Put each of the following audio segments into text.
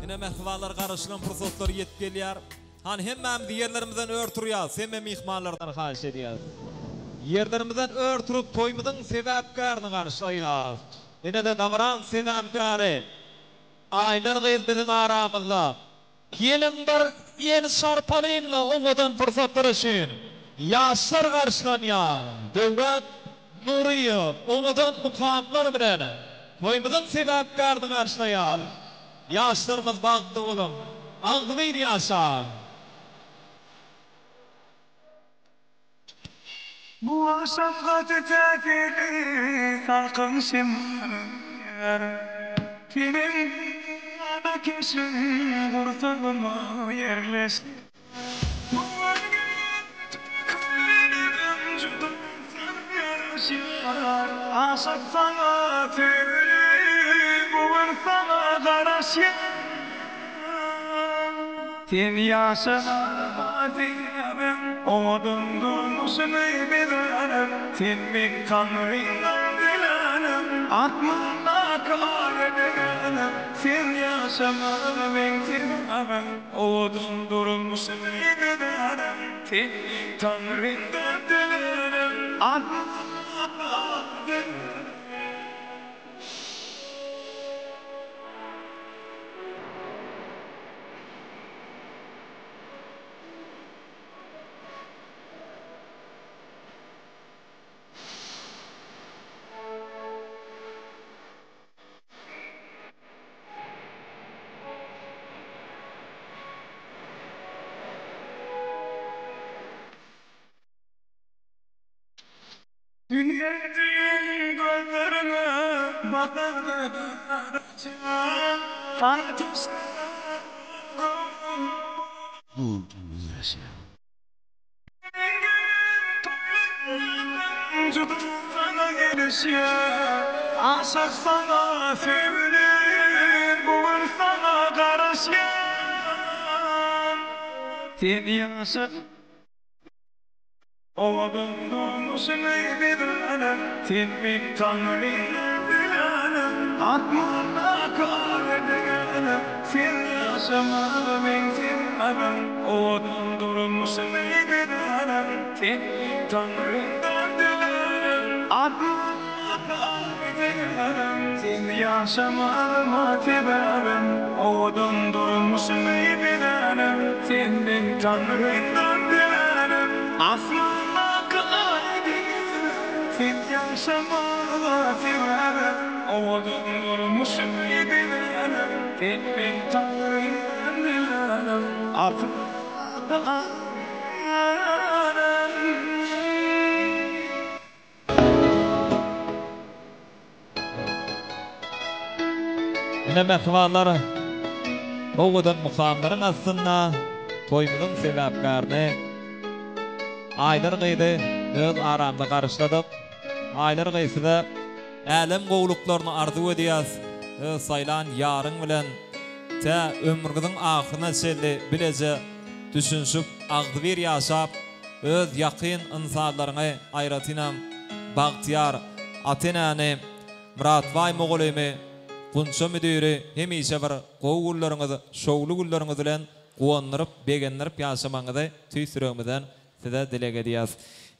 Yine mehvalar karışılan fırsatlar yetip gelýär. Han hemmem yerlerimizden örtürýär, hemme mihmanlardan haýyş edýär. Yerlerimizden örtürüp toýmyzyň sebäpkärini garşylaýar. Ine de dagran sebäpkäri. Aylar gyzdyň aramyzda. Gelin bir ýeni sarpalyňla oňadan fırsatlar üçin. Ýaşlar garşylanýar. Döwlet Nuriýew oňadan mukamlar bilen toýmyzyň sebäpkärini garşylaýar. Ýaşlarymyz bagtly bolun. Agdyr ýaşar. Bu şefkat tefili salkın şemmer Kimin ana kesin kurtulma yerleş Bu kalbim cüdüm yaşar Aşık sana tefili bu sana karışır Sen yaşama diyemem Oğudun durmuşsun bilenem Sen bir tanrından dilenem Atmana karedenem Sen yaşama diyemem Oğudun durmuşsun bilenem Sen bir tanrından dilenem Atmana karedenem Dünyadığın gözlerine bakar Fantast Sana gelişiyor Aşık sana sevilir Bugün sana karışıyor Sen yaşa Oğudun durmuşsun bilenem Sen bir tanrından dilenem Atmana karedenem Sen yaşama ben sevmem Oğudun durmuşsun bilenem Sen bir tanrından dilenem Atmana karedenem Sen yaşama matebem Oğudun durmuşsun bilenem Sen bir tanrından dilenem Asla kaydedin Sen yaşama sevmem Oğudun durmuşsun bilenem Sen bir tanrından dilenem Asla Yine mehvalar oňadan mukamlaryň aslynda toýmyzyň sebäpkärini Aylar gyzy öz aramda garşyladyk. Aylar gyzyda älim gowluklaryny arzu edýäs. Öz saýlan ýaryň bilen tä ömrüňiň ahyryna çelli bileje düşünşüp agdyr ýaşap öz ýakyn insanlaryňy aýratynam bagtyar atenany Muratbay Mogolymy Bunça müdiri hemişe bir gowgullaryňyzy, şowlu gullaryňyzy bilen gowandyryp, begendirip ýaşamaňyzy tüýsüregimizden size dilek edýäs.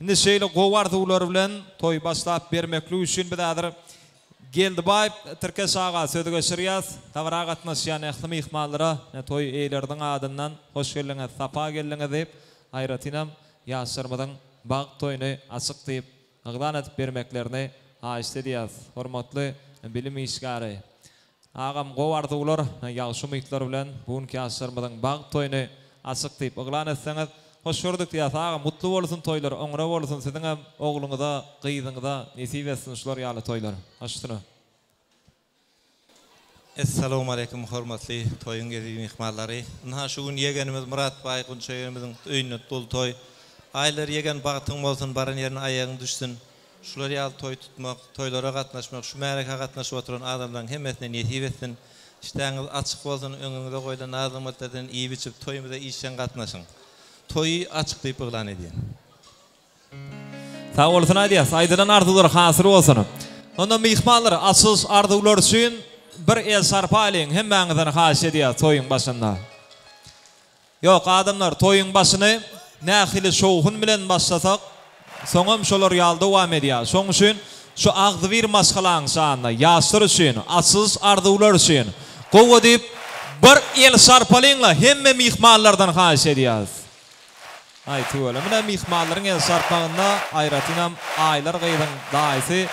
Indi şeýle gowardylar bilen toy başlap bermekli üçin bizadyr Geldibaýew Türkes ağa sözi geçirýäs. Tawra gatnaşýan ähli mihmanlara toy eýlerdiň adyndan hoş geldiňiz, sapa geldiňiz diýip aýratynam ýaşarmyzyň bag toýuny açyk diýip ýagdan etip bermeklerini haýyş edýäs. Hormatly bilim işgary Ağam gowardylar, ýagşy mytlar bilen bugünkü ýaşarmyzyň bag toýuny açyk diýip ýagdan etseňiz hoş gördük diýäs. Ağam mutlu bolsun toýlar, oňra bolsun siziň hem ogluňyza, gyzyňyza nesip etsin şular ýaly toýlar. Haşdyna. Assalamu alaikum hormatly toýun gezi mihmanlary. Nha şu gün ýegenimiz Muratbay Gunçaýymyzyň öýüne dol toy. Aýlar ýegen bagtyň bolsun, baran ýerine aýagyň düşsün. Şular ýaly toy tutmak, toylara gatnaşmak, şu märeke gatnaşyp oturan adamlaryň hemmesine nesip etsin. İştäňiz açyk bolsun, öňüňizde goýulan azamatlardan iyi biçip toýumyza işen gatnaşyň. Toýy açyk diýip ýaglan edýän. Sağ bolsun aýdýas, aýdylan arzular hasyr bolsun. Onda mihmanlar açyş arzular üçin bir el sarpalyň hemmäňizden haýyş edýär toýuň başynda. Ýok adamlar toýuň başyny nähili şowhun bilen başlasak, soňam şolar ýaly dowam edýär. Şoň üçin şu agdyr maskalaň şanly ýaşlar üçin, asys arzuwlar üçin gowa diýip bir el sarpalyňla hemme mihmanlardan haýyş edýär. Aýty öyle. Mine mihmanlaryň el sarpagynda aýratynam aýlar gyýdyň daýsy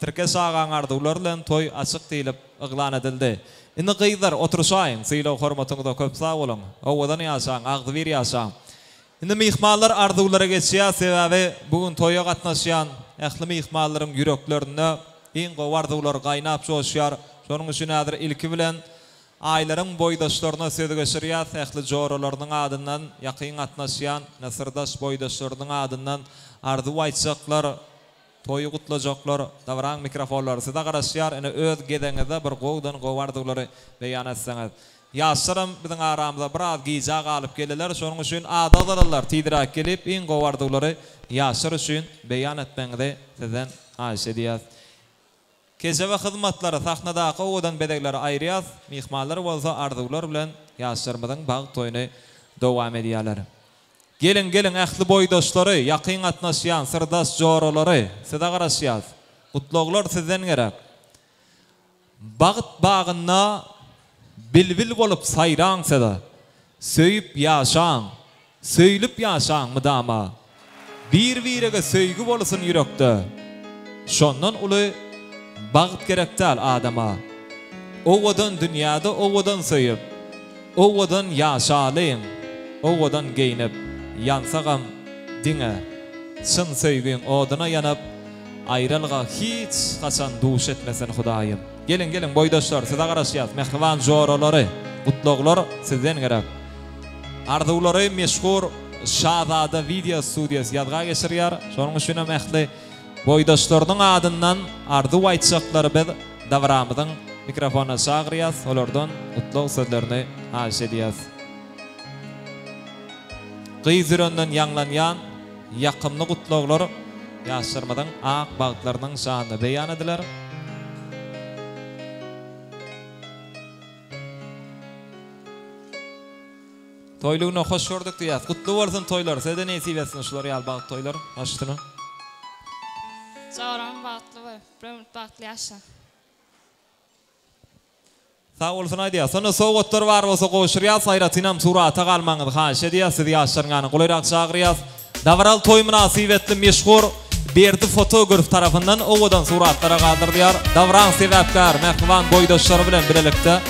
Türkiye sağan arduwlar bilen toy açyk diýilip yglan edildi. Indi gyýdar oturşaýyn, syýla hormatyňyzda köp sag bolun. Owadan ýaşaň, agdyr ýaşaň. Indi mihmanlar arduwlara geçýär, sebäbi bugun toýa gatnaşýan ähli mihmanlaryň ýüreklerinde iň gowy arduwlar gaýnap joşýar. Şonuň üçin häzir ilki bilen aýlaryň boýdaşlaryna söz geçirýär, ähli joralarynyň adyndan ýakyn gatnaşýan Nasırdaş boýdaşlarynyň adyndan arduw aýtjaklar, toýu gutlajaklar, davran mikrofonlar syda garaşýar, ene öz gedeňizde bir gowdan gowy arduwlary beýan etseňiz. Ýaşlarym biziň aramyzda biraz giza galyp gelýärler, şonuň üçin adalarlar tiýdirak gelip iň gowy arduwlary ýaşlar üçin beýan etmeňizi sizden haýyş edýär. Kesebe hyzmatlary sahnadaky owdan bedegleri aýrýar, mihmanlar bolsa arzuwlar bilen ýaşlarymyzyň bag toýuny dowam edýärler. Gelin ähli boýdaşlary, ýakyn gatnaşýan sırdaş joralary, syda garaşýar. Gutluglar sizden gerek. Bagyt bagyna bilbil bolup saýraňsyda, söýüp ýaşaň, söýlüp ýaşaň mydama. Bir-birige söýgü bolsun ýürekde. Şondan uly bagyt gerekdäl adama. Owadan dünýäde owadan söýüp, owadan ýaşalyň, owadan geýnip yansagam diňe çyn söýgüň odyna ýanyp aýralga hiç haçan duş etmesen Hudaýym. Gelin boýdaşlar, size garaşýar, mehriban joralary, gutluglar sizden gerek. Arduwlary meşhur Şahzada video studiýasy ýadga geçirýär. Şonuň üçin hem ähli boýdaşlarynyň adyndan arduw aýtjaklary biz dawramyzyň mikrofona çagyrýas, olardan gutlug sözlerini haýyş edýäs. Gyýzyryndan ýanglanýan ýakymly gutluglar ýaşlarymyzyň ak bagtlarynyň şanyny beýan ediler. Toýlugyna hoş gördük diýär. Gutly bolsun toýlar. Sizden näsip etsin şular ýal bagt toýlar. Başdyny. Sağram bagtly we, ömür bagtly ýaşa. Sağ olsun aýdýar. Sonra sowgatlar bar bolsa goşurýar, saýratynam surata galmaňyzy haýyş edýär. Siz ýaşlaryňy golayrak çagyrýar. Davral toý münasibetli meşhur berdi fotograf tarapyndan owadan suratlara galdyrdylar. Davran sebäpkar, mehriban boýdaşlary bilen birlikde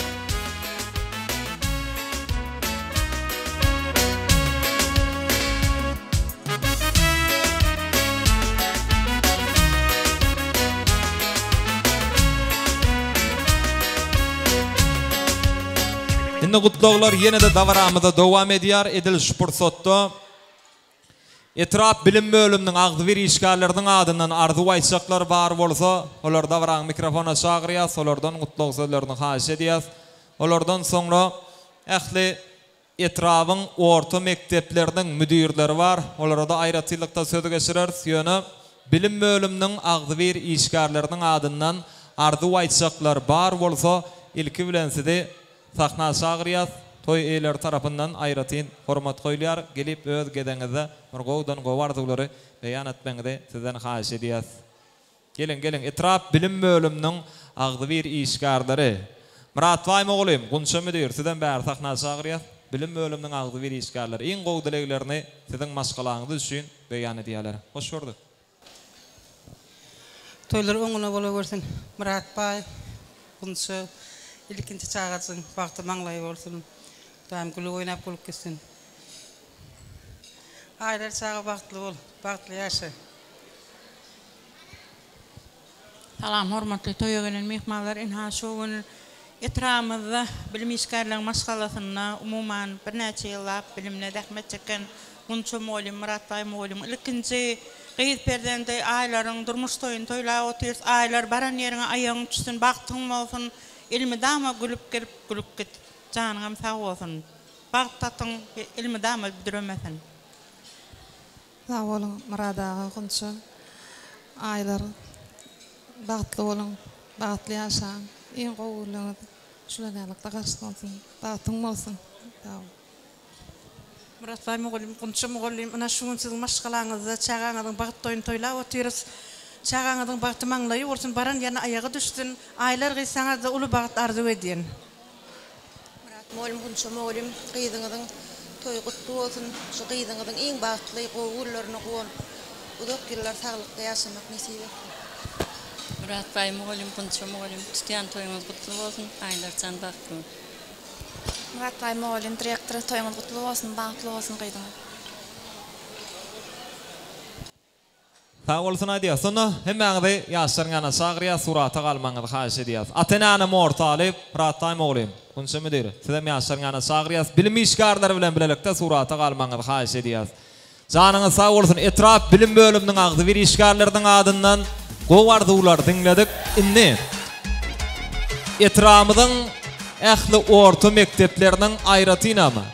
gutluglar ýene de dawramyda dowam edýär. Edil şupursotda etrap bilim bölüminiň agdyr işgärleriniň adyndan arzuw aýtjaklar bar bolsa, olar dawran mikrofona çagyrýar, olardan gutlug sözlerini haýyş edýär. Olardan soňra ähli etrabyň orta mekdepleriniň müdirleri bar, olara da aýratylykda söz geçirer. Ýöne bilim bölüminiň agdyr işgärleriniň adyndan arzuw aýtjaklar bar bolsa, ilki bilen sizi sahna çagyrýar, toy eýler tarapyndan aýratyn hormat goýulýar, gelip öz gedeňizde bir gowdan gowy arzuwlary beýan etmeňizi sizden haýyş edýär. Gelin etrap bilim bölüminiň agdyr işgärleri. Murat Baýmy oglym, Gunça müdir, sizden bäri sahna çagyrýar. Bilim bölüminiň agdyr işgärleri iň gowy dileglerini sizden maşgalaňyz üçin beýan edýärler. Hoş gördük. Toylar oňuna bola bersin. Murat Baý, Gunça ilkinci çağırsın, baktı manlayı olsun. Daim gülü oynap gülüp gitsin. Aylar çağı baktlı ol, baktlı yaşa. Salam, hormatly toýa gelen mehmanlar, inha şogun etramyzda bilim işgärleriniň maşgalasyna umuman bir näçe ýyllap bilimle dähmet çeken Gunça molim, Murat Baý molim. Ilkinci gyýyp berdende aýlaryň durmuş toýun toýlap otyrs, aýlar baran ýeriňe aýagyň düşsün, bagtyň bolsun. Ilmi dama gülüp git. Janyňam sag bolsun. Bagtatyň ilmi dama bidirmesin. Sağ olun Murat ağa, Gunça. Aýlar bagtly bolun, bagtly ýaşaň. en qowullarına şulanaqda qarşılansın. Dağıtın olsun. Sağ ol. Murat Bey muğulim, kunçu muğulim, ana şuun sizin maşqalağınızda çağağınızın bağıt toyun toyla oturuz. Çağağınızın bağıtı manglayı olsun, baran yana ayağı düşsün, aylar gıysanız da ulu bağıt arzu edin. Murat muğulim, kunçu muğulim, qıydığınızın toy kutlu olsun, şu qıydığınızın en bağıtlı qovullarını qoğun. Uzak yıllar sağlıkta yaşamak nasip etsin. Murat Bey muğulim, kunçu muğulim, tutuyan toyunuz kutlu olsun, aylar can bağıtlı. Murat Bey muğulim, direktörü toyunuz kutlu olsun, bağıtlı olsun qıydınız. Sağ olsun adiya. Sonra hemen yaşlarına sağırıya surata kalmanı xahiş ediyaz. Atenanı mortalip, Murat muğulim. Kunçu müdürü, sizem yaşlarına sağırıya bilim işgarları bilen bilelikte surata kalmanı xahiş ediyaz. Canınız sağ olsun. Etraf bilim bölümünün ağzı bir işgarlarının adından qovardılar dinledik. İnni etrafımızın ehli orta mekteplerinin ayratıyla mı?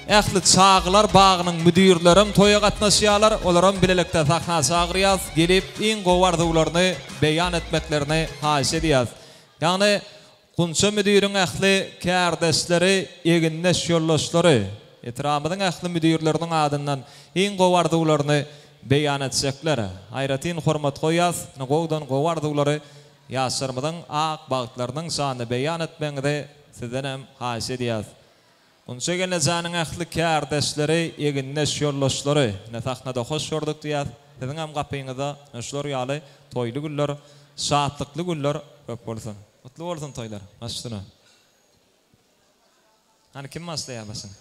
Ehli çağlar bağının müdürlerim toya qatnaşıyalar. Olaram bilelikte sahna çağırıyaz. Gelip en qovardılarını beyan etmeklerini xahiş ediyaz. Yani Kunçu müdürün ehli kardeşleri, eginleş yoldaşları etrafımızın ehli müdürlerinin adından en qovardılarını beyan etsekler. Ayratin hormat qoyaz, qoğdan qovardıları yaşlarımızın ağ bağıtlarının sanı beyan etmengde sizden hem xahiş ediyaz. Kunçu geleceğinin ehli kardeşleri, eginleş yoldaşları ne sahnada hoş gördük diyaz. Sizin hem kapıyınızda nöşler yalı, toylu güller, saatlıklı güller köp olsun. Mutlu olsun toylar. Başlığına. Hani kim maslaya basın?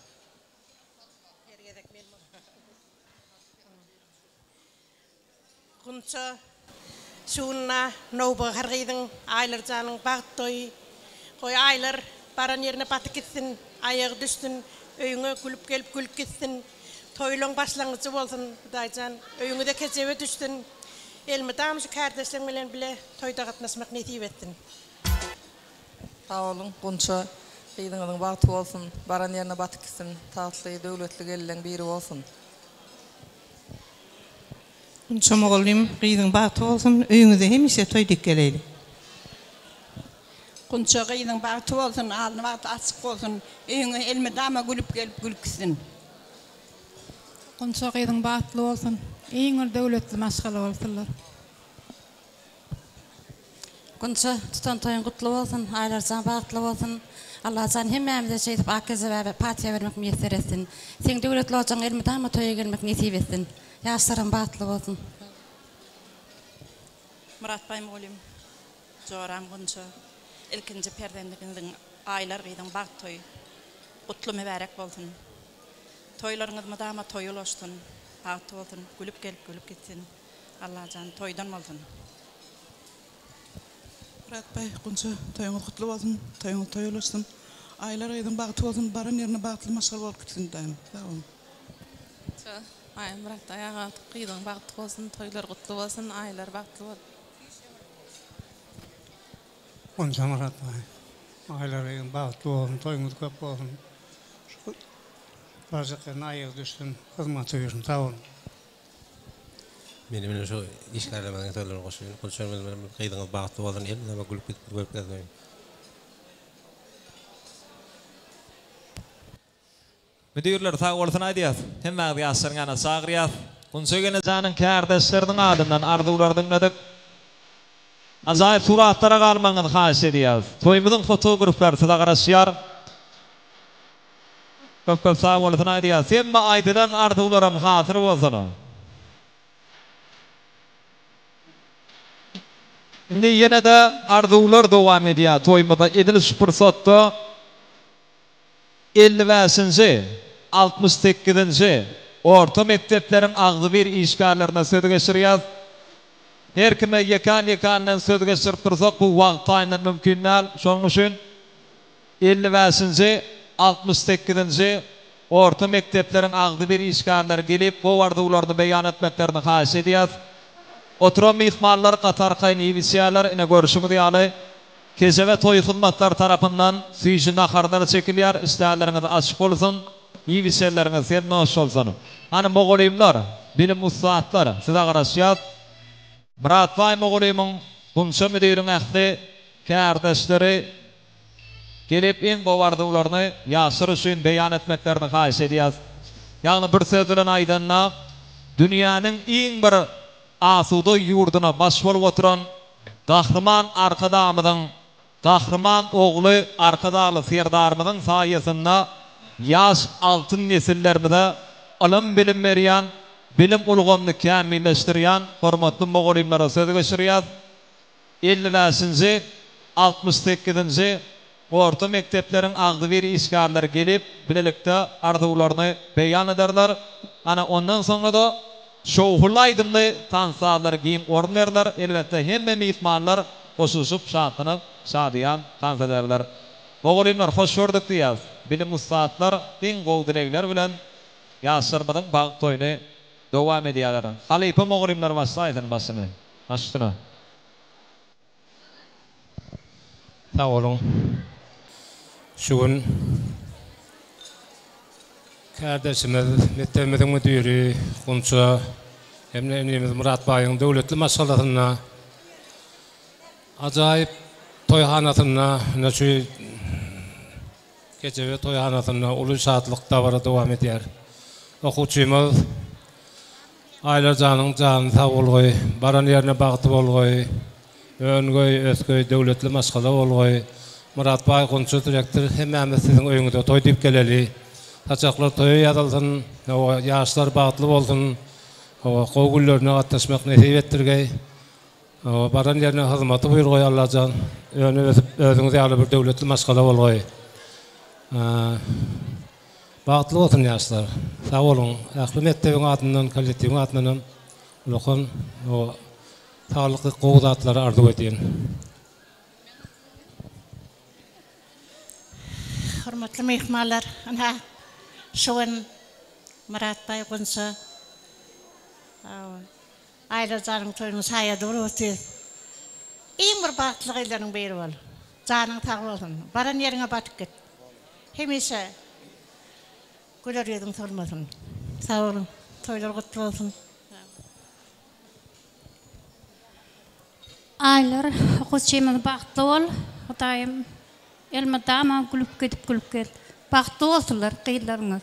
Kunçu şuunna nobu hargıydın aylar canın bağıt toy. Koy aylar baran yerine batı gitsin, ayağı düşsün, öyüne kulüp gelip kulüp gitsin. Toylun başlangıcı olsun daycan, öyüne de keçeve düşsün. Elmi damışı kardeşlerim bilen bile toyda katnaşmak nasip etsin. Sağ olun, kunçu qıydığınızın bağıtı olsun, baran yerine batı gitsin, tatlı, dövletli gelilen biri olsun. Kunçu muğulim, qıydığın bağıtı olsun, öyünüzde hemişe toy dikkeleydi. Kunçu qıydığın bağıtı olsun, alnı bağıtı açık olsun, öyünü elmi dama gülüp gelip gülüp gitsin. Kunçu qıydığın bağıtlı olsun, en dövletli maşgalı olsunlar. Kunçu tutan toyun kutlu olsun, aylarcan bağıtlı olsun. Allah can hemmemize şeydip akıza ve patiye vermek müyesser etsin. Sen devletli olacağın elmi dama toya gelmek nasip etsin. Yaşların bağıtlı olsun. Murat Bey muğulim, Joran kunçu, ilkinci perdenliğinin aylar qıydığın bağıt toy. Kutlu mübarek olsun. Toylarınız mıdama toy olsun, bağıt olsun, gülüp gelip gülüp gitsin. Allah can toydan olsun. Murat Bey, kunçu toyunuz kutlu olsun, toyunuz toy olsun. Aylar qıydığın bağıtı olsun, baran yerine bağıtlı maşgal olup gitsin dayım. Sağ olun. Ay Murat ayağa qıydığın bağıtlı olsun, toylar kutlu olsun, aylar bağıtlı olsun. Kunçu Murat Bey, aylar qıydığın bağıtlı olsun, toyunuz köp olsun. Bazıqın ayağı düşsün, hizmet uyursun, sağ olun. Benim şu işgarlarımdan toylar qoşuyun. Kunçularımın qıydığınız bağıtlı olsun, elim ama gülüp gitmeyin. Müdürler sağ olsun adiyaz. Hemen yaşlarına sağırıyaz. Kunçu geleceğinin kardeşlerinin adından arzular dinledik. Azayip suratlara kalmanın xahiş ediyaz. Toyumuzun fotoğrafları size karışıyor. Köp sağ olsun adiyaz. Hemme aydıdan arzularım hatır olsun. Şimdi yine de arzular devam ediyor. Toyumuzda ediliş fırsatta 55. 68. Orta mekteplerin ağzı bir işgallerine söz geçiriyor. Her kime yakan söz geçirtirsak bu vaktayla mümkün değil. Şunun için 55. 68. Orta mekteplerin ağzı bir işgalleri gelip bu vardıqlarını beyan etmeklerini xahiş ediyor. Oturan mihmanlar Qatar kaynağı visiyalar ine görüşümü diyalı. Keze ve toy hizmetler tarafından süyüşün akarları çekiliyor. İsteyenleriniz açık olsun. İyi visiyalarınız yerine hoş olsun. Hani Moğolimler, bilim ustaatları size karışıyor. Murat Bey Moğolim'in Kunçu müdürün ehli kardeşleri gelip en gowardylaryny ýaşyr üçin beýan etmeklerini haýyş edýär. Ýagny bir söz bilen aýdanda dünýäniň iň bir asuda ýurduna baş bolup oturan gahrman arkadamydyň, gahrman ogly arkadaly serdarmydyň saýasynda ýaş altyn nesillerimize ilim bilim berýän, bilim ulgamny kämilleşdirýän hormatly mogolimlara söz geçirýär. 50-nji 68-nji orta mektepleriň agdy bir işgärleri gelip bilelikde arzuwlaryny beýan ederler. Ana ondan soňra da şowhulaýdymly tansalar giýim ornerler, elbetde hemme mehmanlar goşuşup şatyny şadýan tansaderler. Mogolimlar hoş gördük diýär. Bilim ustadlar diň gowdiregler bilen ýaşyrmadyň bag toýuny dowam edýärler. Halypy mogolimlar başlaýdyn başyny. Başdyna. Sağ olun. Şu gün kardeşimiz, mektebimizin müdürü, Kunça, emniyetimiz Murat Bay'ın devletli maşgalatına, acayip toyhanasına, şu gece ve toyhanasına ulu şatlıkta var devam ediyor. Okuçumuz Aylarcanın canı sağ olgoy, baran yerine bağıtı olgoy, öngöy, özgöy, devletli maşgala olgoy, Murat Bay Kunça direktör hemmemiz sizin öýüňizde toy dip geleli. Taçaklar toy ýadylsyn, ýaşlar bagtly bolsun. Gowgullarna gatnaşmak näsip etdirgey. Baran ýerine hyzmaty buyurgoý Allahan. Özüňiz ýaly bir döwletli maşgala bolgoý. Bagtly bolsun ýaşlar. Sag bolun. Ähli mektebiň adyndan, kollektiwiň adyndan ulukun sağlykly gowdatlary arzu edýän. Hormatly mehmanlar, ana şoň Murat Bay Kunça Aylarjanyň toýuny saýa durupdy. Iň bir bagtlygylaryň biri bol. Janyň tag bolsun. Baran ýeriňe batyp git. Hemişe güler ýüzüň solmasyn. Sag bolun. Toýlar gutly bolsun. Aylar okuçymyz bagtly bol. Hudaýym elmedama gülüp gidip bagtly bolsunlar gyýlaryňyz.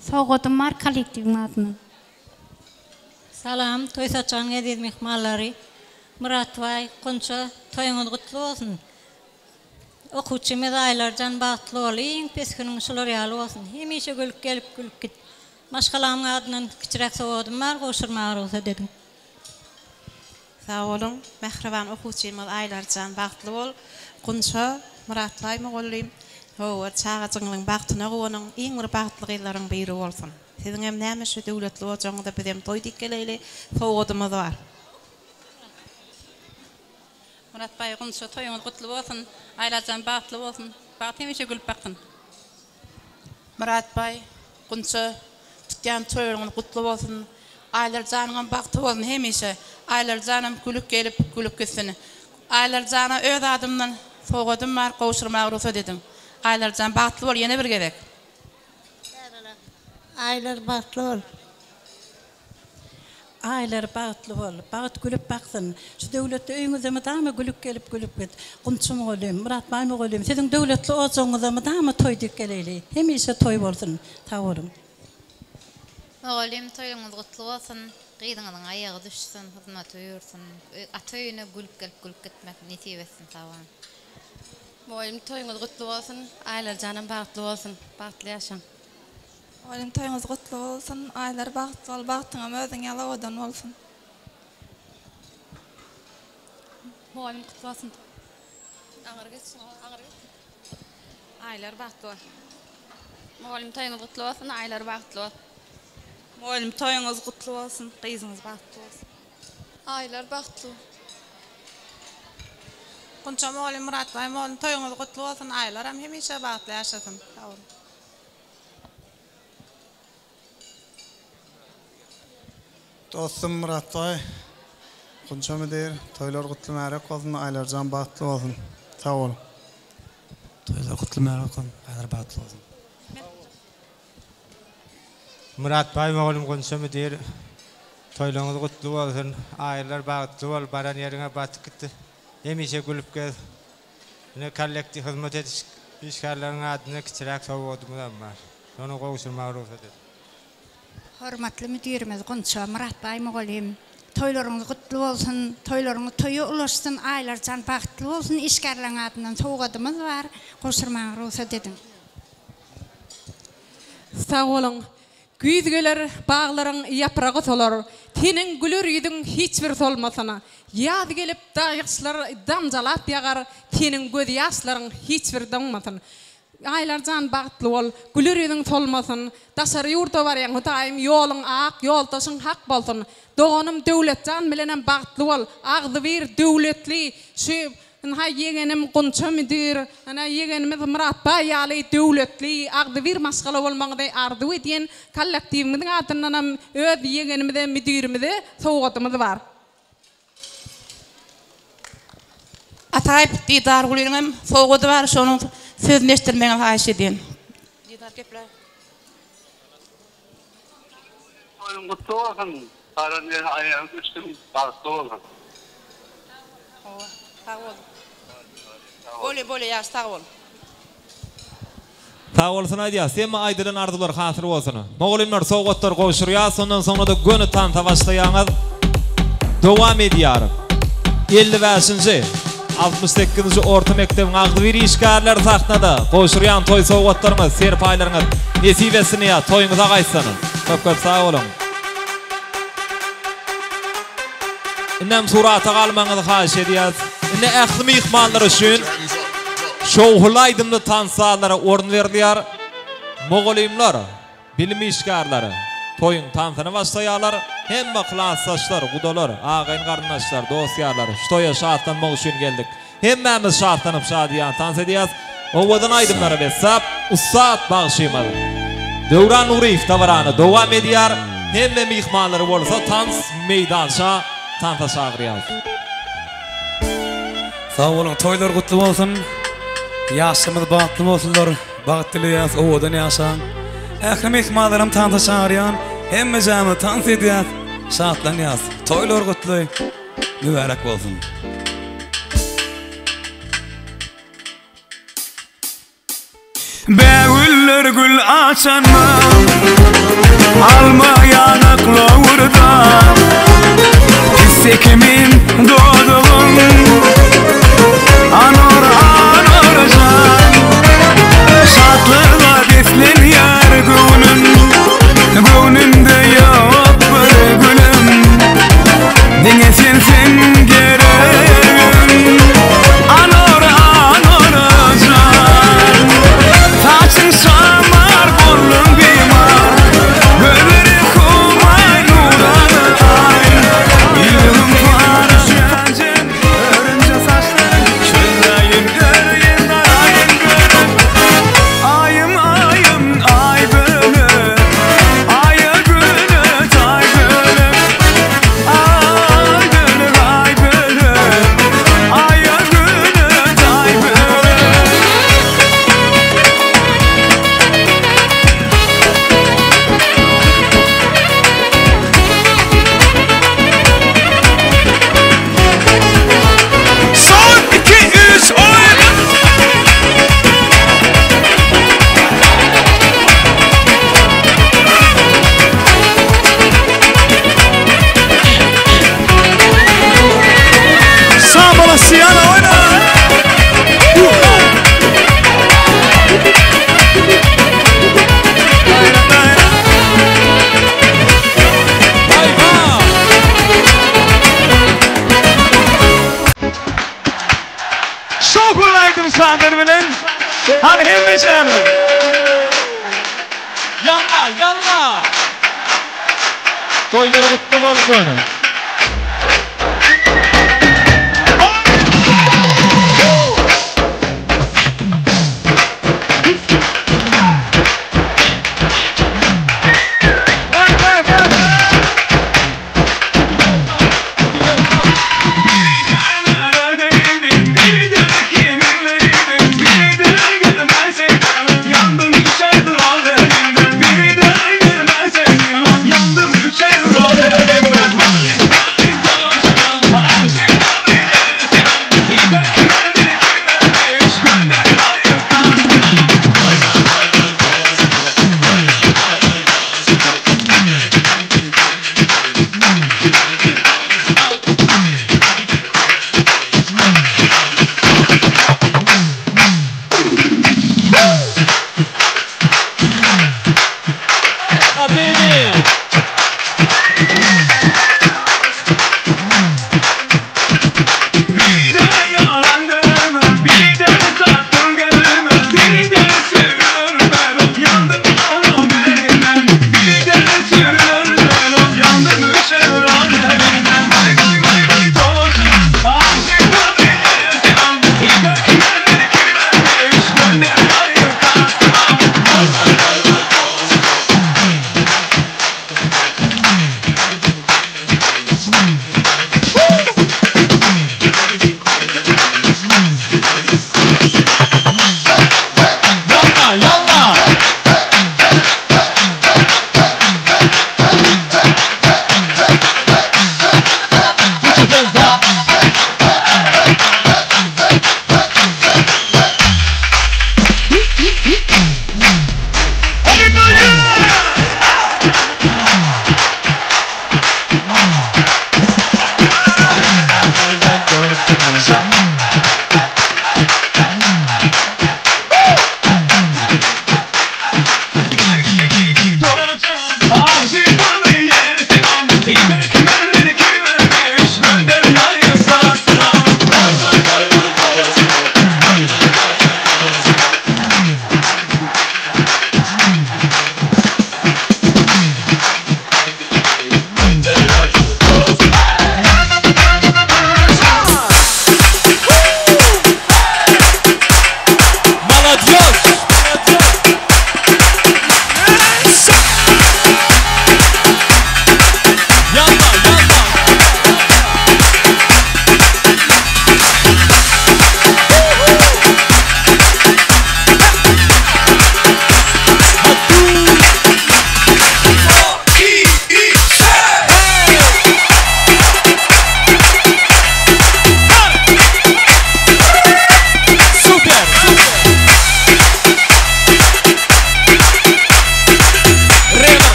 Sowgatym mar kollektiwiň adyna. Salam, toy saçan edil mehmanlary. Murat Bay Kunça toýuňyz gutly bolsun. Okuçymyz Aylarjan bagtly bol. Iň peskiniň şular ýaly bolsun. Hemişe gülüp gelip git. Maşgalamyň adynan kiçirek sowgatym mar, goşurmagy bolsa dedim. Sağ olun. Mehriban okuçymyz Aylarjan bagtly bol. Kunça Murat Bay mogolim. Çağaçyňyň bagtyna gowanyň iň bir bagtlygylaryň biri bolsun. Siziň hem näme şu döwletli bolsaňyzda bizem toý dikkeleli sowgatymyz bar. Murat Bay Kunça toýuňyz gutly bolsun. Aylarjan bagtly bolsun. Bagty hemişe gülüp bakyn. Murat Bay Kunça tutýan toýuňyz gutly bolsun. Aylarjanyň bagty bolsun hemişe. Aylarjanam gülüp gelip gülüp gitsin. Aylarjana öz adymdan sowgatym bar, gowşurmagy ruhsat edin. Aylarjan bagtly bol, ýene bir gerek. Aylar bagtly bol. Aylar bagtly bol. Bagat gülüp baksyn. Şu döwletde öýüňizde dama gülüp gelip git. Kunça mogolim, Murat Bay mogolim. Siziň döwletli olsaňyzda dama toý dikkeleli. Hemişe toý bolsun. Sag bolun. Mogolim toýuňyz gutly bolsun. Gyýdyňyň aýagy düşsün, hyzmat öýürsin. Atoýyna gülüp gitmek näsip etsin taban. Mogolim toýuňyz gutly bolsun. Aylarjanyň bagtly bolsun. Bagtly ýaşaň. Mogolim toýuňyz gutly bolsun. Aylar bagtly bol, bagtyňam özüň ýalawadan bolsun. Mogolim gutly bolsun. Aylar bagtly bol. Mogolim toýuňyz gutly bolsun. Aylar bagtly bol. Mogolim toýuňyz gutly bolsun. Gyzyňyz bagtly bolsun. Aylar bagtly. Kunça mogolim Murat Bay mogolim toýuňyz gutly bolsun. Aylar hem hemişe bagtly ýaşasyn. Sag bolun. Dostum Murat Bay Kunça müdir, toýlar gutly märek bolsun, Aylarjan bagtly bolsun. Sag bolun. Toýlar gutly märek bolsun, Aylar bagtly bolsun. Murat Bay mogolim Kunça müdir, toýlaryňyz gutly bolsun, Aylar bagtly bol, baran ýeriňe batyp gitdi. Hemişe gülüp gel. Ne kollektif hizmet ediş işgärlerin adına kiçirak sowodum var. Onu goşurmagy ruhsat et. Hormatly müdirimiz Gonça Murat Bay Moğolim. Toylarınız kutlu olsun, toylarınız toyu ulaşsın, aylarcan baxtlı olsun, işgärlerin adından sowodumuz var. Goşurmagy ruhsat edin. Sağ olun. Güýdügeler bağlaryň yapragy solar. Tenin gülür ýüdüň hiçbir solmasyna. Ýaz gelip daýykslar damjalap ýagar. Tenin göz ýaşlaryň hiçbir dammasyn. Aylarjan bagtly bol, gülür ýüdüň solmasyn. Daşary ýurda barýan Hudaýym ýoluň ak, ýoldaşyň hak bolsun. Doganym döwletjan bilen bagtly bol. Agdy bir döwletli şu hay yegenim Gonça müdir, ana yegenimiz Murat Bay ýaly döwletli agdy bir maşgala bolmagyny ardy edýän kollektiwimiň adyndan öz yegenimize müdirimize sowgatymyz bar. Ataýp Didar Gulyňam sowgady bar, şonuň sözüni eşitdirmeňi haýyş edýän. Didar gepler. Oyun kutlu olsun. Aranın ayağını düştüm. Bağlı olsun. Sağ ol. Bole ya sağ ol. Sağ olsun aýdýar. Sen aýdylan arzular hasyr bolsun. Moğolimler sowgatlar goşurýar, sondan soňra da göni tanta başlaýaňyz dowam edýär. 55-nji 68-nji orta mektebiň agdy bir işgärler sahnada goşurýan toy sowgatlaryňyz, serpaýlaryňyz nesibesini ýa toýuňyza gaýtsyň. Köp sağ olun. Innem surata galmaňyzy haýyş edýär. Ine ähli mihmanlar üçin şowhulaýdymly tansalara orun berdiler. Moğolimler, bilim işgärleri toyun tansana başlaýarlar. Hemme klassdaşlar, gudalar, agaýyn garyndaşlar, dostýarlar, şu toýa şatlanmak üçin geldik. Hemmemiz şatlanyp şadiýan tans edýäs. Owadan aýdymlara besap, ussat bagşymaly. Döwran Nuriýew tawarany dowam edýär. Hemme mihmanlary bolsa tans meýdanşa tansa çagyrýar. Sağ olun, toylar kutlu olsun. Yaşamız bağıtlı olsunlar. Bağıtlı yaz, ovadan yaşan. Ähli mihmanlarym tanta çağıryan. Hemme jamy tans edýär. Şatlan yaz. Toylar kutlu. Mübarek olsun. Begüller gül açanma, alma yanakla vurda. Hissekimin doğduğum anor can. Şatlığa beslenýär göwnünde ýok bir gülüm. Diňe sensin geregim, anor can. Saçın şamar, bollun bimar, göberi kumay nuranı ay. Yılım var şancın, örünce saçların çöllayın göreyim darayın görüm. Ayım ayım ay bölüm, aya gülüm ay bölüm. Ay bölüm ay bölüm, aya gülüm ay bölüm. Son 2-3 oyun. Sağ bala siyana oyna. Çok olaydım sandır bilen. Hadi hem geçelim. Yanma. Toyları kutlu olsun. Yandım düşerdim al elimden. Bir de ben yandım düşerdim al elimden.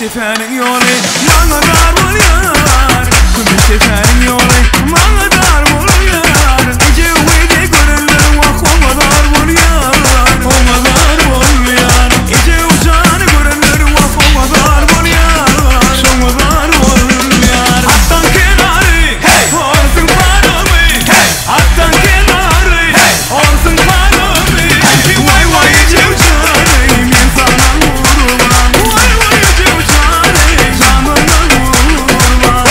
şeferin yolu bana dar bul yar Gümüş şeferin yolu bana dar bul yar Ece uydu görünler vak ona dar bul yar Ona dar bul yar Ece uçanı görünler vak ona dar bul yar Ona dar bul yar Attan kenarı olsun paramı Attan kenarı olsun paramı Vay vay Ece uçanı men sana vurman Vay vay Ece uçanı canına vurman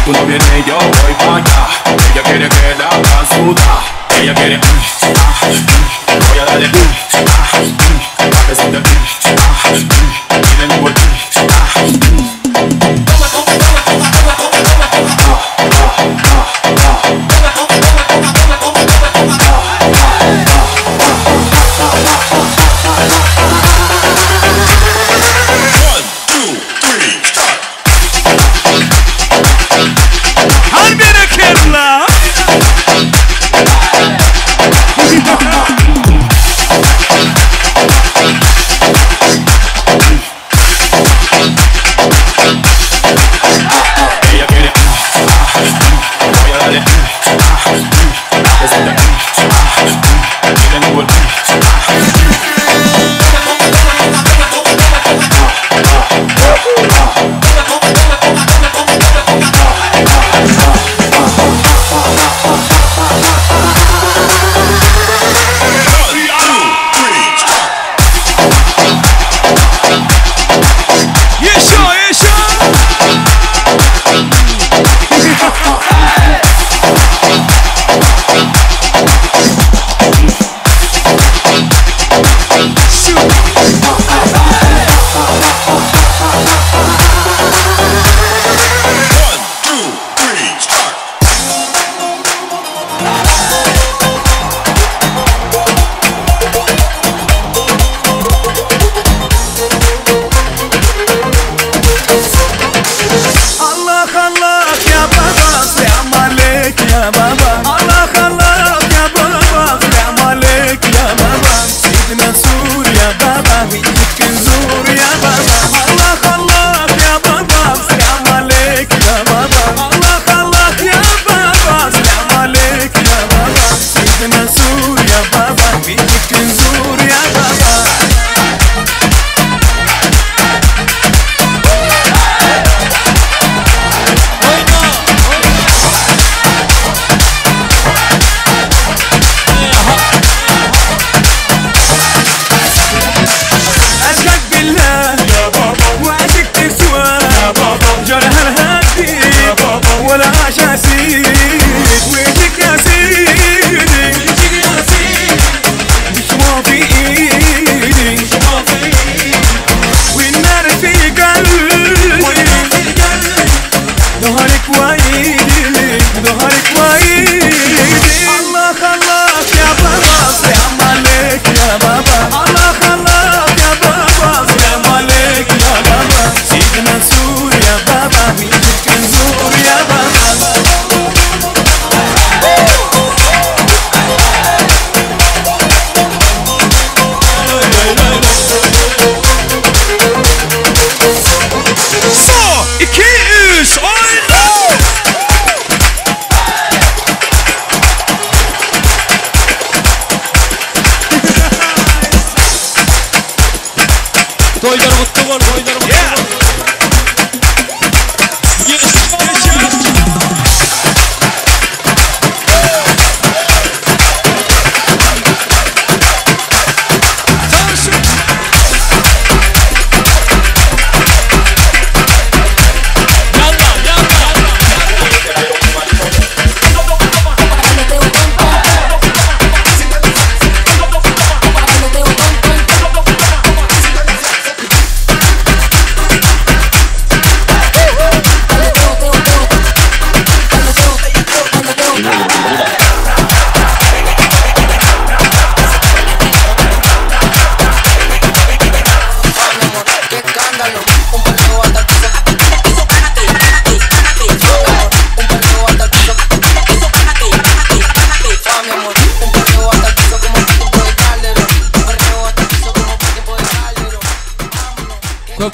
Tú no vienes, yo voy pa' allá. Ella quiere que la haga sudar. Ella quiere, voy a darle, pa' que sienta, y de nuevo,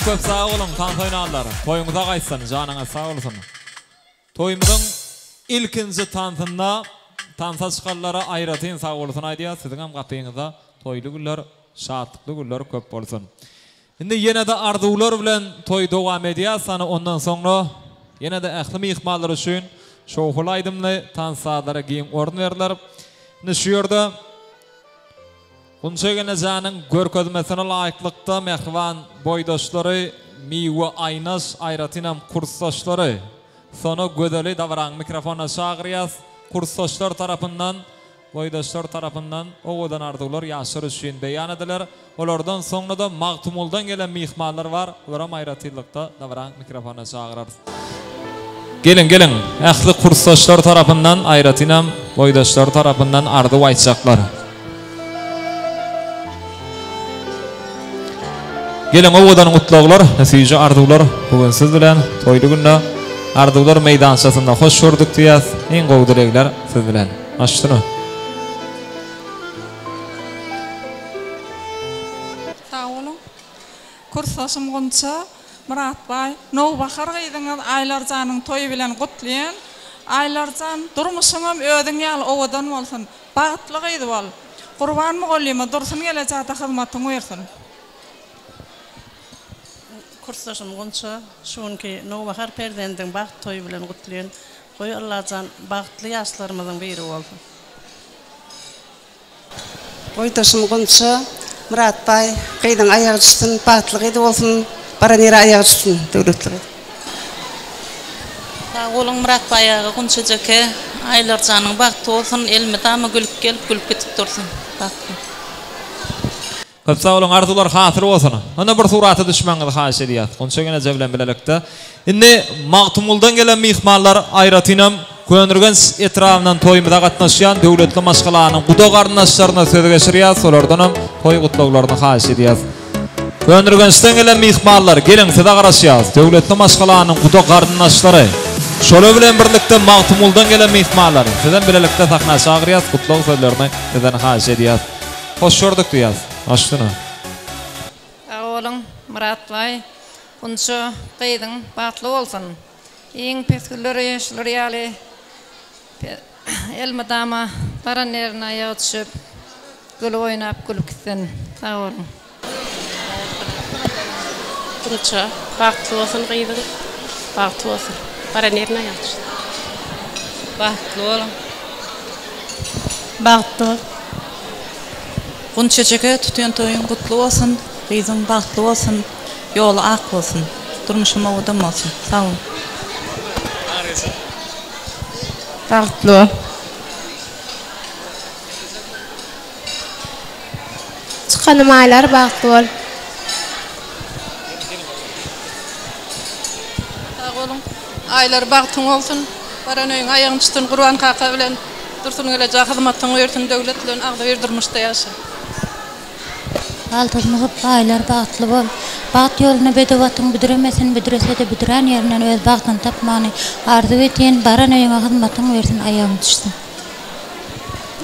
Köp sağ olun tansoynanlar. Toyuňuza gaýtsan janyňa sağ bolsun. Toýumyzyň ilkinji tansynda tansa çykanlara aýratyn sağ bolsun aýdýar. Siziň hem gatyňyzda toýly günler, şadlykly günler köp bolsun. Indi ýene-de arzuwlar bilen toý dowam edýär. Ondan soňra ýene-de ähli mihmanlar üçin şowhul aýdymly tansalara giň orun berdiler. Indi şu ýerde Unçegene janyň görkezmesine laýyklykda mehriban boýdaşlary, miwe aynaş aýratynam kursdaşlary Sonu gödeli davran mikrofona çağırıyaz. Kursdaşlar tarafından, boydaşlar tarafından oğudan ardılar yaşar üçün beyan ediler. Olardan sonra da Mağtumuldan gelen mihmanlar var. Olara mayratıllıkta davran mikrofona çağırarız. Gelin. Ähli kursdaşlar tarafından ayratinam, boydaşlar tarafından ardı aytacaklar. Gelin oğudan mutluqlar, nesice ardılar. Bugün siz bilen toylu günde ardılar meydançasında hoş gördük diyaz. En gowy dilekler siz bilen. Açtını. Sağ olun. Kursdaşım Gonça, Murat Bay, Nowbahar gaýdyňyz Aýlarjanyň toýu bilen gutlaýan. Aýlarjan durmuşyňam ödüň ýaly owadan bolsun. Bagtly gaýdy bol. Gurban mugallyma dursun gelejekde hyzmatyň bersin. Kursdaşım Gonça, şonki Nowbahar perdendiň bagt toýu bilen gutlaýan. Goý Allahjan bagtly ýaşlarymyzyň biri bolsun. Boydaşım Gonça, Murat Bay, gaýdyň aýagy düşsün, bagtly gaýdy bolsun. Baran ýere aýagy düşsün, döwletler. Sağ olun Murat Bayağı, Gonça jeke, Aýlarjanyň bagty bolsun, elime tama gülüp gelip gülüp getip dursun. Köp sağ olun, arzular hatır olsun. Ona bir suratı düşmanıdı haş ediyat. Gonça gene jeblen bilelikde. Indi Mağtumuldan gelen mihmanlar ayratinam, Könürgen etrafından toýumyza gatnaşýan döwletli maşgalanyň guda garnaşlaryna söz geçirýär, solardanam toý gutlaglaryny haş edýär. Könürgensden gelen mihmanlar gelin size garaşýar. Döwletli maşgalanyň guda garnaşlary. Şola bilen birlikde Mağtumuldan gelen mihmanlar sizden bilelikde sakna çağırýar, gutlag sözlerini sizden haş edýär. Hoş gördük diýär. Açdyna. Sağ olun Murat Bay. Gonça gaýdyň bagtly bolsun. Iň peskilleri ýaşlary ýaly elme dama baran ýerine aýagy düşüp gül oýnap gülüp gitsin. Sağ olun. Gonça bagtly bolsun gaýdyň. Bagtly bolsun. Baran ýerine aýagy düşüp. Bagtly bolun. Bagtly. Gonça jeke tutýan toýuň gutly bolsun, gaýdyň bagtly bolsun, ýoly ak bolsun, durmuşyň owadan bolsun. Sağ olun. Bagtly. Çykanym aýlar bagtly bol. Sağ olun. Aýlar bagtyň bolsun. Baran öýüň aýagyny tutun Gurban kaka bilen dursun gelejek hyzmatyň öýrtün döwletlen agda berdirmişdi ýaşa. Altını aylar bagtly bol. Bagt ýoluna bedewatyň büdüremesin, büdürese de büdüren ýerinden öz bagtyny tapmany arzu etýän baran öýüňe hyzmatyň bersin, aýagyny düşsün.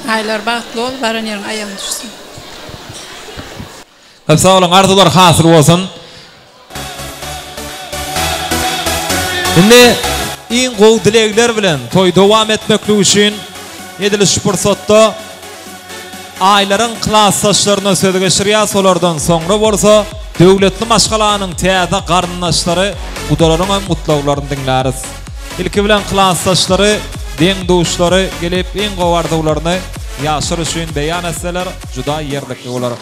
Aýlar bagtly bol, baran ýeriň aýagyny düşsün. Köp sağ olun, arzular hasyl bolsun. Indi iň gowy dilekler bilen toý dowam etmekli üçin ediliş pursatda aýlaryň klassdaşlaryna söz geçirýär, solardan soňra bolsa döwletli maşgalanyň täze garnaşlary gudalaryň mutlaglaryny dinläris. Ilki bilen klassdaşlary, deň dowuşlary gelip iň gowy arzuwlaryny ýaşar üçin beýan etseler juda ýerlikli bolar.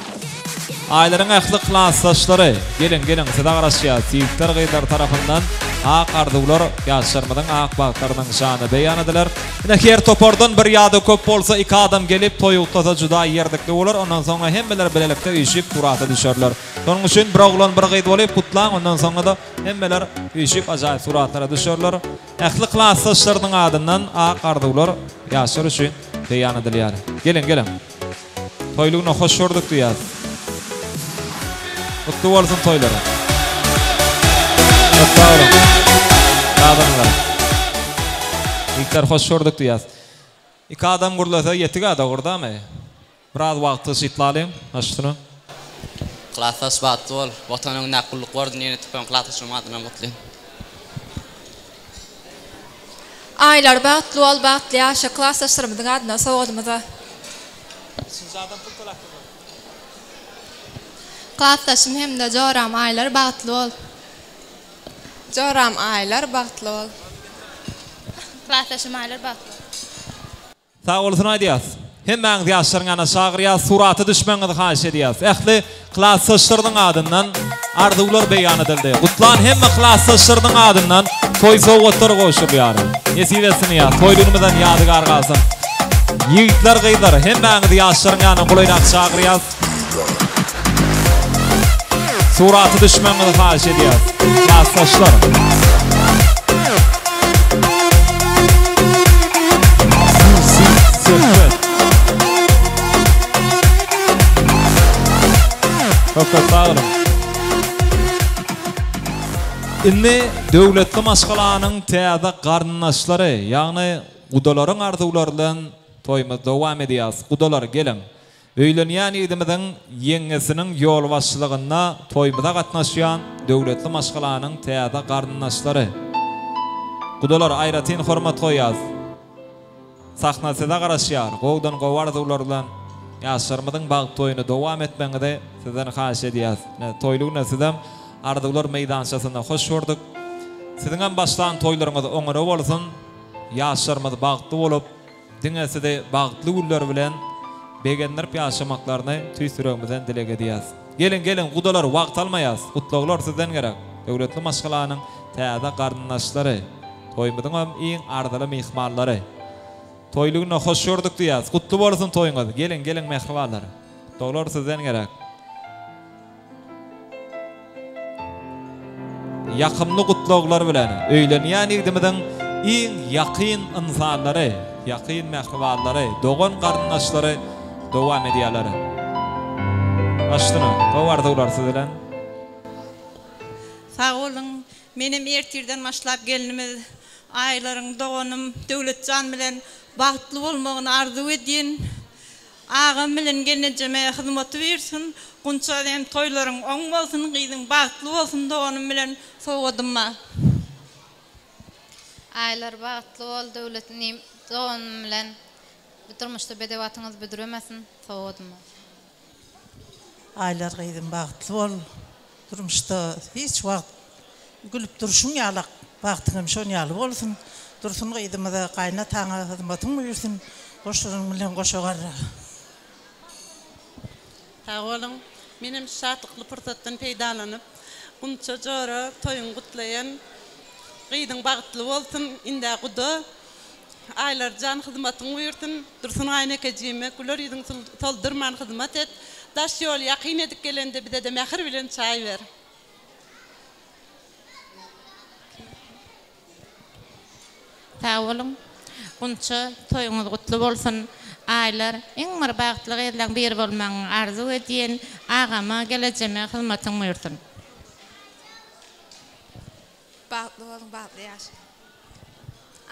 Aýlaryň ähli klassdaşlary gelin size garaşýar, siýikler gaýdar tarapyndan ak arzuwlar ýaşarmadan ak bagtlarynyň şany beýan ediler. Ine her topordan bir ýady köp bolsa iki adam gelip toý utlasa juda ýerdikli bolar. Ondan soňra hemmeler bilelikde ýyşyp turata düşerler. Şonuň üçin bir oglan bir gaýdy bolup kutlan, ondan soňra da hemmeler ýyşyp ajaýyp suratlara düşerler. Ähli klassdaşlarynyň adyndan ak arzuwlar ýaşar üçin beýan edilýär. Gelin. Toýlugyna hoş gördük diýär. Kutlu bolsun toýlary. Sağ olun. Adamlar. İlkler hoş gördük diýär. İki adam gurulasa ýetig adam gurdamy? Biraz wagty şitlalym, açdyny. Klassdaş bagtly bol, watanyň nakyllyk wardyn ýene tupan klassdaşyň adyna gutly. Aýlar bagtly bol, bagtly ýaşa klassdaşlarymyzyň adyna sowadymyza. Siz adam pultulak. Klassdaşym hemde Joram aýlar bagtly bol. Joram aýlar bagtly bol. Klassdaşym aýlar bagtly. Sağ olsun aýdýas. Hemmeň ýaşlaryň ana şagyrýar, suraty düşmanyňy haş edýär. Ähli klassdaşlarynyň adyndan arzuwlar beýan edildi. Gutlan hemme klassdaşlarynyň adyndan toy sowgatlar goşurýar. Nesibesini ya, toylunumdan ýadygar galsyn. Yigitler gıydar, hem baňyzy ýaşlaryň ýanyna gulaýnak çagyrýas. Suraty düşmanyny haýyş edýär. Ýaşlaşlar. Hakykatda Inni döwletli maşgalanyň täze garnaşlary, ýagny gudalaryň arzuwlarynyň toýmaz dowam edýär. Gudalar geliň. Öýlenýän ýigidimiziň ýeňesiniň ýol başçylygyna toýmada gatnaşýan döwletli maşgalanyň täze garnaşlary. Gudalar aýratyn hormat goýýar. Sahnasyda garaşýar. Gowdan gowar arzuwlaryň ýaşarmydyň bagyt toýuny dowam etmeňide sizden haýyş edýär. Toýlugyna sizem arzuwlar meýdançasynda hoş gördük. Siziň hem başlan toýlaryňyz oňara bolsun, ýaşarmyz bagtly bolup, diňeside bagtly güller bilen begenlerip ýaşamaklaryny tüýsüregimizden dilek edýäs. Gelin gudalar wagt almaýas. Gutlaglar sizden gerek. Döwletli maşgalanyň täze garnaşlary, toýmydyň hem iň ardaly mehmanlary. Toýlugyna hoş gördük diýäs. Gutly bolsun toýuňyz. Gelin mehribanlar. Doglar sizden gerek. Yakımlı gutlaglar bilen öýlenýän ýigidimiziň iň ýakyn insanlary, ýakyn mehribanlary, dogan garnaşlary dowam edýärler. Başdyna, gowardaglar sizden. Sag bolun, menim ertirden başlap gelinimiz, aýlaryň doganym Döwletjan bilen bagtly bolmagyny arzu edýän. Agam bilen gelenjeme hyzmaty bersin, gunça hem toýlaryň oň bolsun, gyzyň bagtly bolsun doganym bilen sowadyma. Aýlar bagtly bol, döwletiniň doganym bilen bitirmişde bedewatyňyz büdüremesin, sowadyma. Aýlar gyzyň bagtly bol, durmuşda hiç wagt gülüp duruşuň ýalak, bagtyňam şon ýaly bolsun. Dursun gyzymyza gaýna taňa hyzmatyň bersin, goşlaryň bilen goşagar. Sağolun, menim şatlıklı fırsatdan peýdalanyp, gunça jora toýuň gutlaýan, gyzyň bagtly bolsun, inde guda, aýlarjan hyzmatyň bersin, dursun gaýna kejime, güler ýygyň toldurman hyzmat et, daş ýol ýakyn edip gelende bide de mähir bilen çaý ber. Sağolun, gunça toýuňyz gutly bolsun. Aýlar iň bir bagtly gyzlaň bir bolmagyny arzu edýän agama gelejeme hyzmatyň bersin. Bagtly bolun, bagtly ýaşa.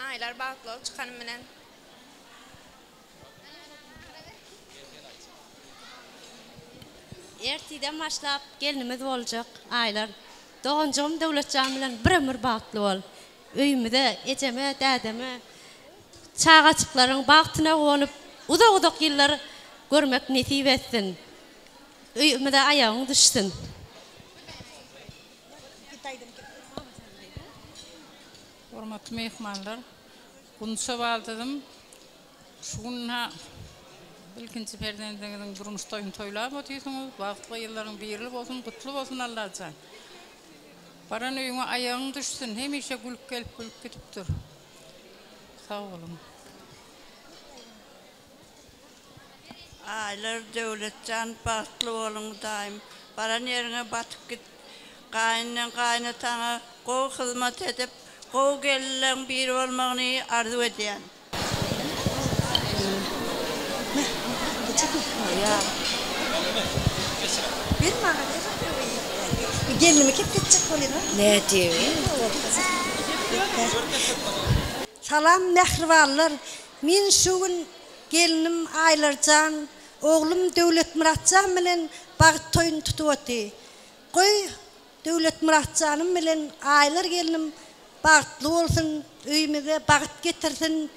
Aýlar bagtly bolup çykanym bilen ertiden başlap gelinimiz boljak. Aýlar doganjam Döwletjan bilen bir bagtly bol. Öýümde ejeme, dädeme, çagaçyklaryň bagtyna gonyp uzak ýyllar görmek nesip etsin. Öýümde aýagyň düşsün. Hormatly mehmanlar, gunça baldydım. Şuna ilkinji perdendiňiziň durmuş toýuny toýlap otýarsyňyz, bagtly ýyllaryň birli bolsun, gutly bolsun Allahjan. Baran öýüňe aýagyň düşsün, hemişe gülüp gelip gülüp gitipdir. Sag bolun. Aýlar Döwletjan bagtly bolun daim. Baran ýerine batyp git. Gaýna taňa gow hyzmat edip, gow gelilen bir bolmagyny arzu edýän. Bir mağara. Gelinimi ketçek bolýar. Ne diýip? Salam mehribanlar. Men şu gün gelinim Aýlarjan, oglum Döwlet Muratjan bilen bagyt toýuny tutup otdy. Goý Döwlet Muratjanym bilen Aýlar gelinim bagtly bolsun, öýümize bagyt getirsin.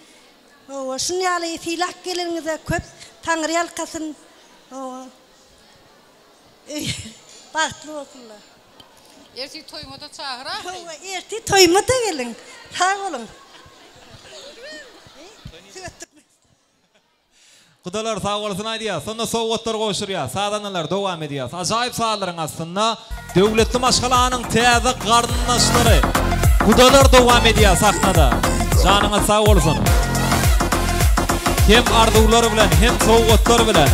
O şunu ýaly filak geliniňize köp taňry ýalkasyn. Bagtly bolsunlar. Erti toýmada çagyrak. Erti toýmada gelin. Sag bolun. Gudalar sağ olasın aýdýar. Sonda sowgatlar goşurýar. Sadanlar dowam edýär. Ajaýyp saalaryň aslynda döwletli maşgalanyň täze garnaşlary Kudalar devam ediyor sahnada. Canına sağ olsun. Hem ardular bilen hem soğuklar bilen.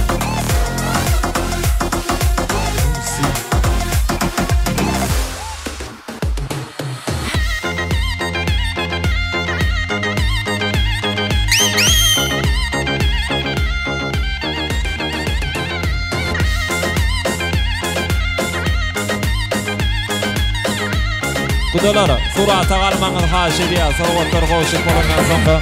Kudalar surata kalmanız haş ediyor. Soğuklar koşup olandan sonra.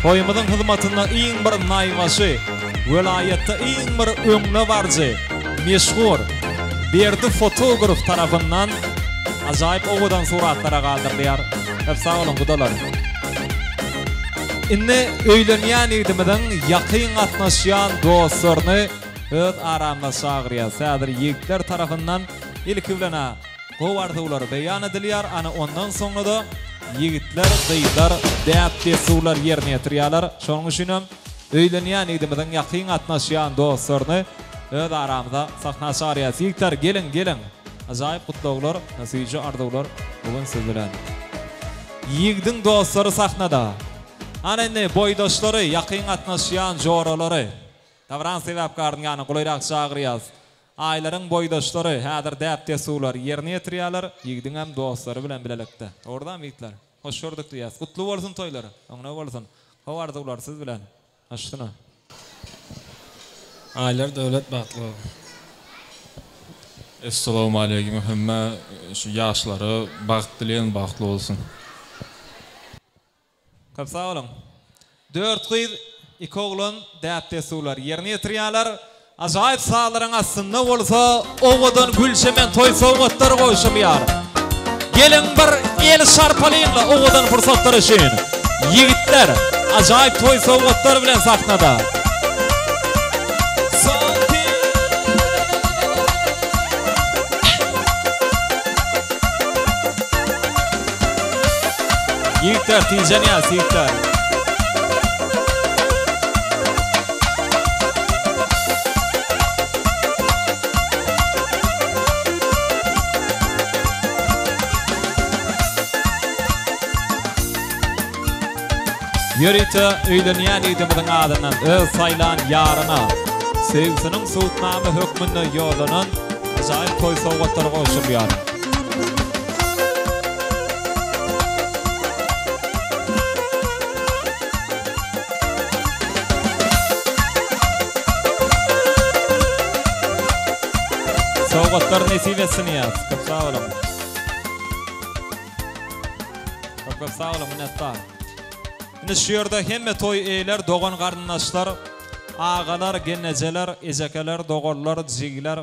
Toyumuzun hizmetinde iň bir naýmaşy, vilayetde iň bir öňüne barjy, meşhur berdi fotograf tarafından ajaýyp owadan suratlara galdyrdylar. Hep sağ olun kudalar. Inne öýlenýän edimiň ýakyn gatnaşýan dostlaryny öz aramda çagyrýar. Sädir ýigitler tarafından ilki bilana gowardylar beýan edilýär. Ana ondan soňra da yigitler, dayılar, däpde suwlar ýerine ýetirýärler. Şonuň üçin öýlenýän edimiň ýakyn gatnaşýan dostlaryny öz aramda sahnaşarýar. Yigitler gelin. Ajaýyp gutlaglar, nasiýçi ardular bugun siz bilen. Yigdiň dostlary sahnada. Ana indi boýdaşlary, ýakyn gatnaşýan joralary. Davran sebäpkaryň ýany gulayrak çagyrýar. Aylaryň boýdaşlary häzir däpde suwlar ýerine ýetirýärler. Yigdiň hem dostlary bilen bilelikde. Ordan yigitler. Hoş gördük diýäs. Gutly bolsun toýlary. Oňna bolsun. Hawardylar siz bilen. Aşdyna. Aylar döwlet bagtly. Assalamu alaykum. Hemme şu ýaşlary bagtlyň bagtly bolsun. Köp sağ olun. 4 gyz, 2 oglan däpde suwlar ýerine ýetirýärler. Ajaýyp sağlaryň aslynda bolsa, owadan gülşemen toy sowgatlar goýşamýar. Gelin bir el şarpalyňla owadan fursatlar üçin. Yigitler ajaýyp toy sowgatlar bilen sahnada. Yigitler tijenýär, yigitler. Yörite öýlenýän edimiň adynan öz saýlan ýaryna sevgisiniň suwtnamy hökmünde ýolanan ajaýyp toy sowgatlar goýşulýar. Sowgatlar nesip etsin ýa. Köp sağ olun. Köp sağ olun minnettar. Indi şu ýerde hemme toy eýler, dogan garyndaşlar, agalar, gennejeler, ejekeler, dogorlar, jigler